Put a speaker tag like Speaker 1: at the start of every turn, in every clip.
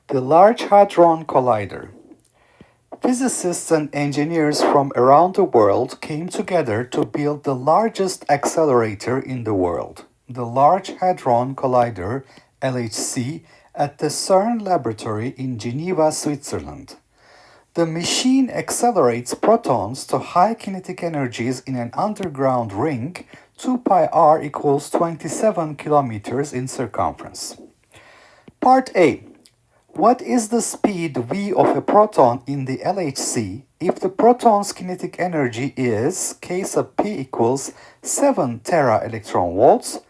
Speaker 1: The Large Hadron Collider. Physicists and engineers from around the world came together to build the largest accelerator in the world, the Large Hadron Collider (LHC) at the CERN laboratory in Geneva, Switzerland. The machine accelerates protons to high kinetic energies in an underground ring 2 pi r equals 27 kilometers in circumference. Part A. What is the speed v of a proton in the LHC if the proton's kinetic energy is k sub p equals 7 tera electron volts?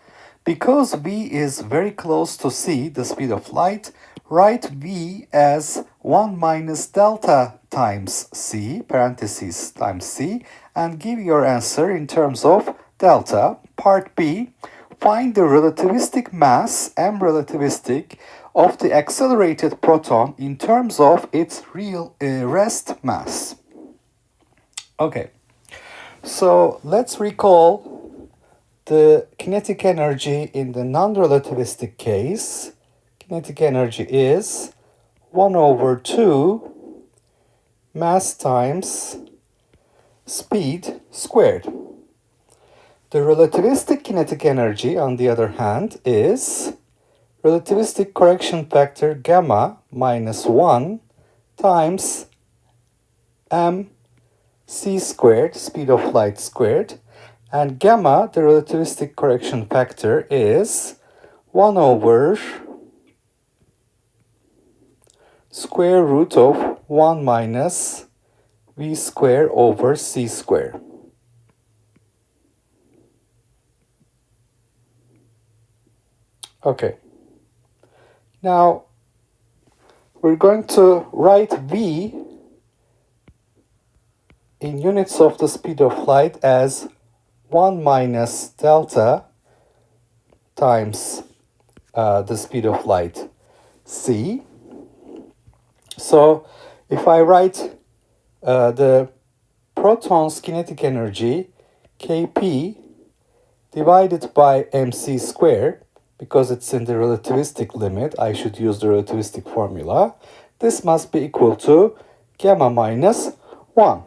Speaker 1: Because v is very close to c, the speed of light, write v as 1 minus delta times c, parentheses times c, and give your answer in terms of delta. Part B. Find the relativistic mass, m relativistic, of the accelerated proton in terms of its real rest mass. Okay, so let's recall the kinetic energy in the non-relativistic case. Kinetic energy is 1 over 2 mass times speed squared. The relativistic kinetic energy, on the other hand, is relativistic correction factor gamma minus 1 times mc squared, speed of light squared, and gamma, the relativistic correction factor, is 1 over square root of 1 minus v square over c square. Okay. Now, we're going to write v in units of the speed of light as 1 minus delta times the speed of light c. So, if I write the proton's kinetic energy, kp, divided by mc squared, because it's in the relativistic limit, I should use the relativistic formula. This must be equal to gamma minus 1.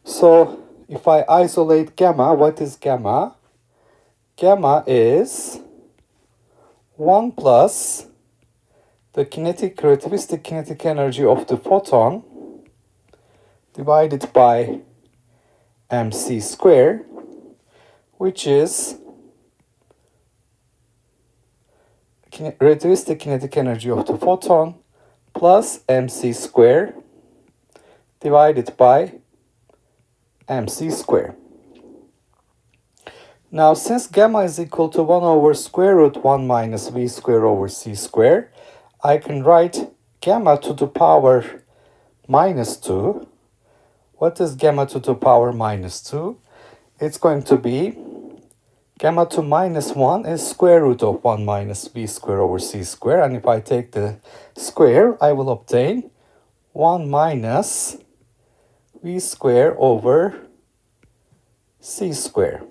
Speaker 1: So if I isolate gamma, what is gamma? Gamma is 1 plus the relativistic kinetic energy of the photon divided by mc squared, which is relativistic kinetic energy of the photon plus mc squared divided by mc squared. Now, since gamma is equal to 1 over square root 1 minus v squared over c squared, I can write gamma to the power minus 2. What is gamma to the power minus 2? It's going to be gamma to minus 1 is square root of 1 minus v squared over c squared. And if I take the square, I will obtain 1 minus v squared over c squared.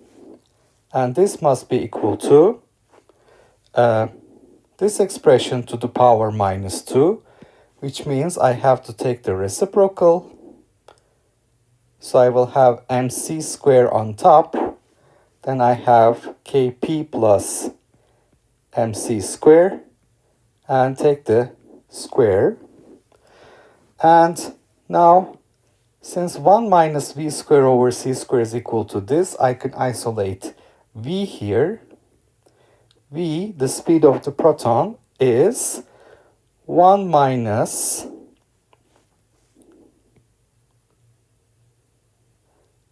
Speaker 1: And this must be equal to this expression to the power minus 2, which means I have to take the reciprocal. So I will have mc squared on top. Then I have kp plus mc squared and take the square. And now, since 1 minus v squared over c squared is equal to this, I can isolate v here. V, the speed of the proton, is 1 minus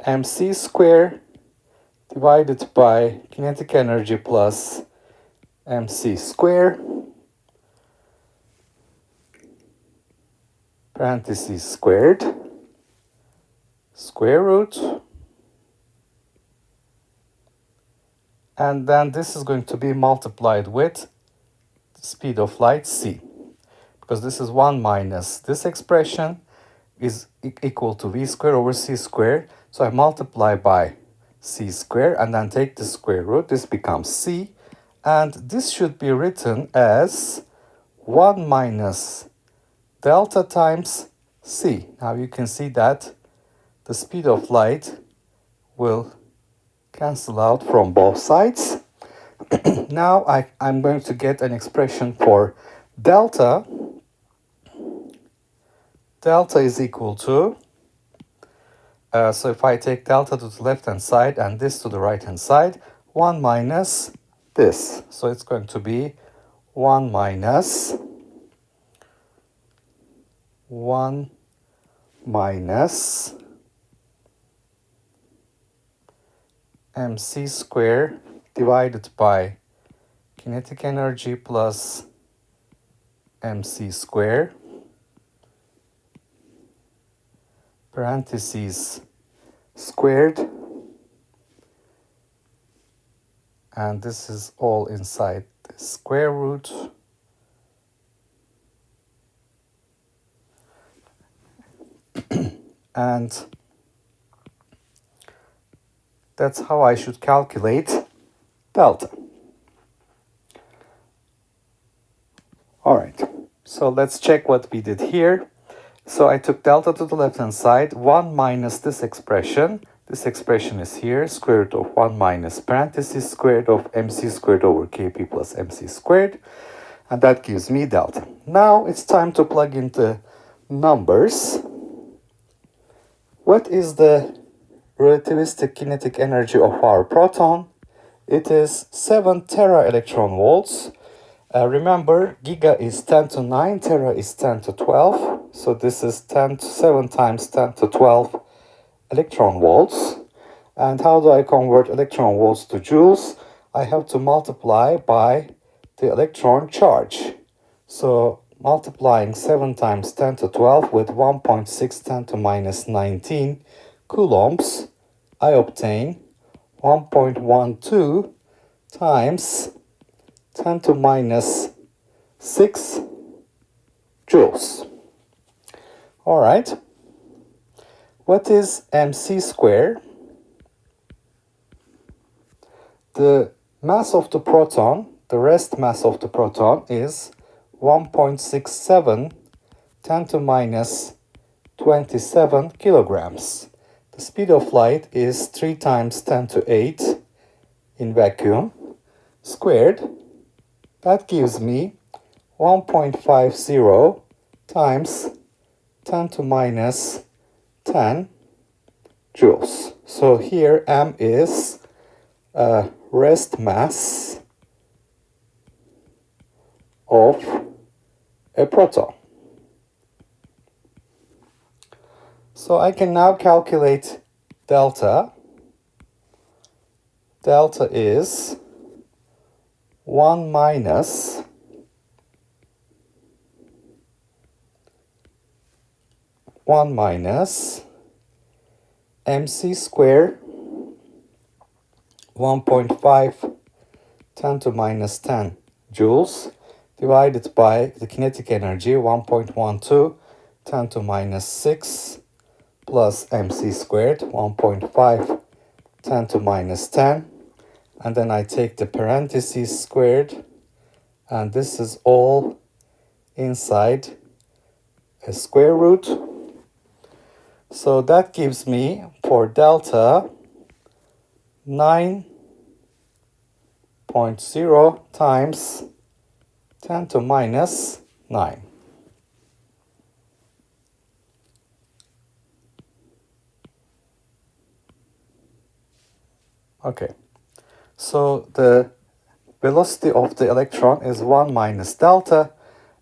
Speaker 1: mc squared divided by kinetic energy plus mc squared, parentheses squared, square root, and then this is going to be multiplied with the speed of light c, because this is 1 minus this expression is equal to v squared over c squared, so I multiply by c squared and then take the square root. This becomes c, and this should be written as 1 minus delta times c. Now you can see that the speed of light will cancel out from both sides. Now I'm going to get an expression for delta. Delta is equal to, so if I take delta to the left-hand side and this to the right-hand side, 1 minus this. So it's going to be 1 minus 1 minus mc square divided by kinetic energy plus mc square, parentheses squared, and this is all inside the square root, and that's how I should calculate delta. All right, so let's check what we did here. So I took delta to the left-hand side, 1 minus this expression. This expression is here, square root of 1 minus parentheses square root of mc squared over kp plus mc squared. And that gives me delta. Now it's time to plug into numbers. What is the relativistic kinetic energy of our proton? It is 7 tera electron volts. Remember, giga is 10 to 9, tera is 10 to 12. So this is 7 times 10 to 12 electron volts. And how do I convert electron volts to joules? I have to multiply by the electron charge. So multiplying 7 times 10 to 12 with 1.6 10 to minus 19 coulombs, I obtain 1.12 times 10 to minus 6 joules. All right. What is mc square? The mass of the proton, the rest mass of the proton is 1.67 10 to minus 27 kilograms. The speed of light is 3 times 10 to 8 in vacuum squared. That gives me 1.50 times 10 to minus 10 joules. So here m is rest mass of a proton. So I can now calculate delta. Delta is 1 minus mc square 1.5 10 to minus 10 joules divided by the kinetic energy 1.12 10 to minus 6 plus mc squared 1.5 10 to minus 10, and then I take the parentheses squared, and this is all inside a square root. So that gives me for delta 9.0 times 10 to minus 9. Okay, so the velocity of the electron is 1 minus delta,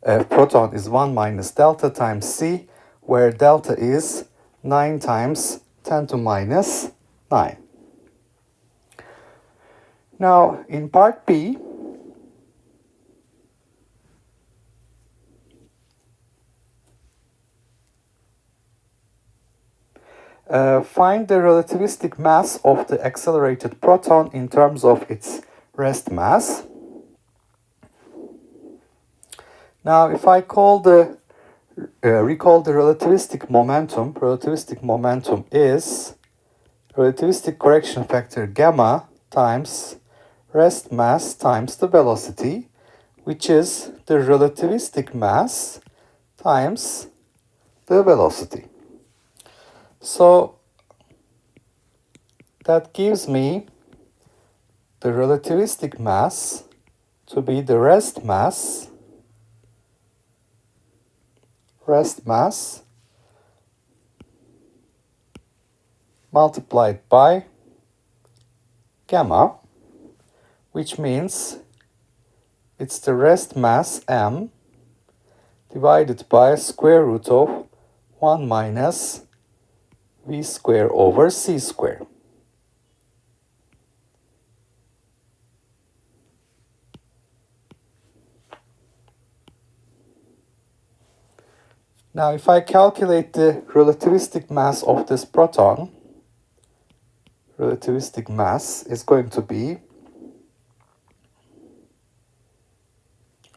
Speaker 1: proton is 1 minus delta times c, where delta is 9 times 10 to minus 9. Now, in part B, find the relativistic mass of the accelerated proton in terms of its rest mass. Now, if I recall the relativistic momentum is relativistic correction factor gamma times rest mass times the velocity, which is the relativistic mass times the velocity. So that gives me the relativistic mass to be the rest mass multiplied by gamma, which means it's the rest mass m divided by square root of 1 minus v square over c square. Now, if I calculate the relativistic mass of this proton, relativistic mass is going to be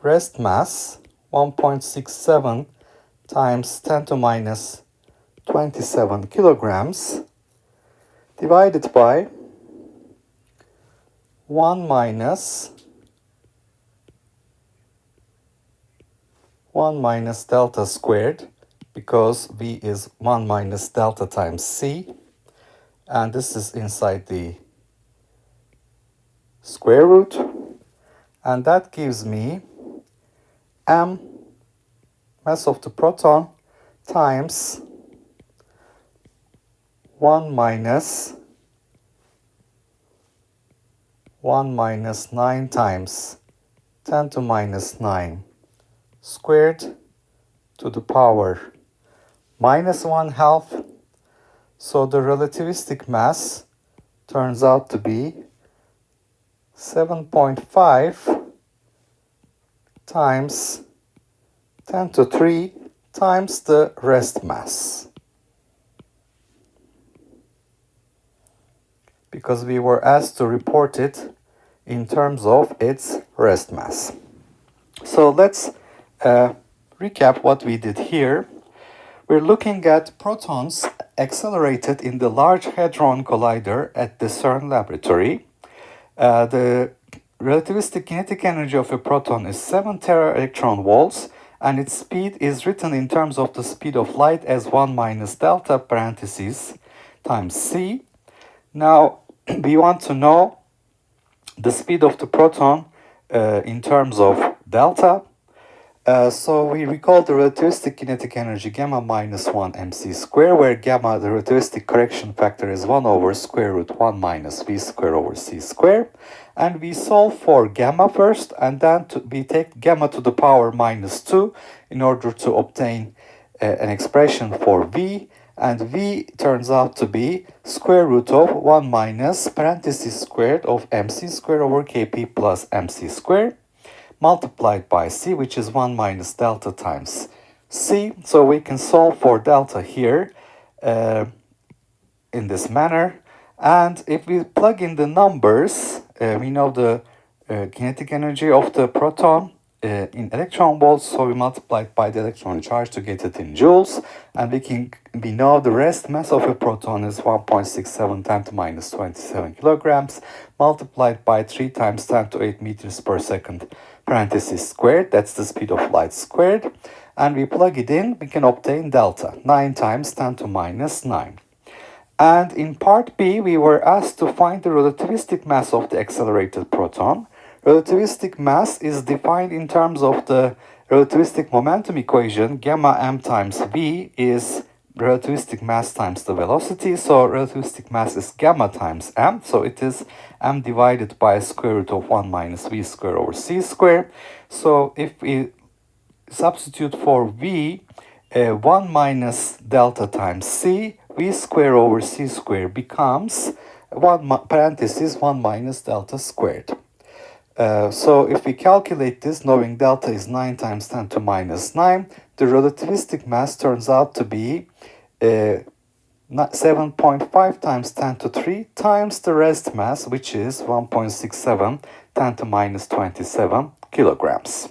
Speaker 1: rest mass 1.67 times 10 to minus 27 kilograms divided by 1 minus delta squared, because v is 1 minus delta times c, and this is inside the square root, and that gives me m, mass of the proton, times 1 minus 9 times 10 to minus 9 squared to the power minus 1/2. So the relativistic mass turns out to be 7.5 times 10 to 3 times the rest mass, because we were asked to report it in terms of its rest mass. So let's recap what we did here. We're looking at protons accelerated in the Large Hadron Collider at the CERN laboratory. The relativistic kinetic energy of a proton is 7 tera-electron-volts, and its speed is written in terms of the speed of light as 1 minus delta parentheses times c. Now, we want to know the speed of the proton in terms of delta. So we recall the relativistic kinetic energy gamma minus 1 mc square, where gamma, the relativistic correction factor, is 1 over square root 1 minus v square over c square. And we solve for gamma first, and then we take gamma to the power minus 2 in order to obtain an expression for v. And v turns out to be square root of 1 minus parentheses squared of mc square over kp plus mc square, multiplied by c, which is 1 minus delta times c. So we can solve for delta here in this manner. And if we plug in the numbers, we know the kinetic energy of the proton in electron volts, so we multiply it by the electron charge to get it in joules, and we know the rest mass of a proton is 1.67 10 to minus 27 kilograms, multiplied by 3 times 10 to 8 meters per second parentheses squared. That's the speed of light squared, and we plug it in, we can obtain delta, 9 times 10 to minus 9. And in part B, we were asked to find the relativistic mass of the accelerated proton. Relativistic mass is defined in terms of the relativistic momentum equation. Gamma m times v is relativistic mass times the velocity. So relativistic mass is gamma times m. So it is m divided by square root of 1 minus v square over c square. So if we substitute for v, 1 minus delta times c, v square over c square becomes 1 minus delta squared. So if we calculate this, knowing delta is 9 times 10 to minus 9, the relativistic mass turns out to be 7.5 times 10 to 3 times the rest mass, which is 1.67 10 to minus 27 kilograms.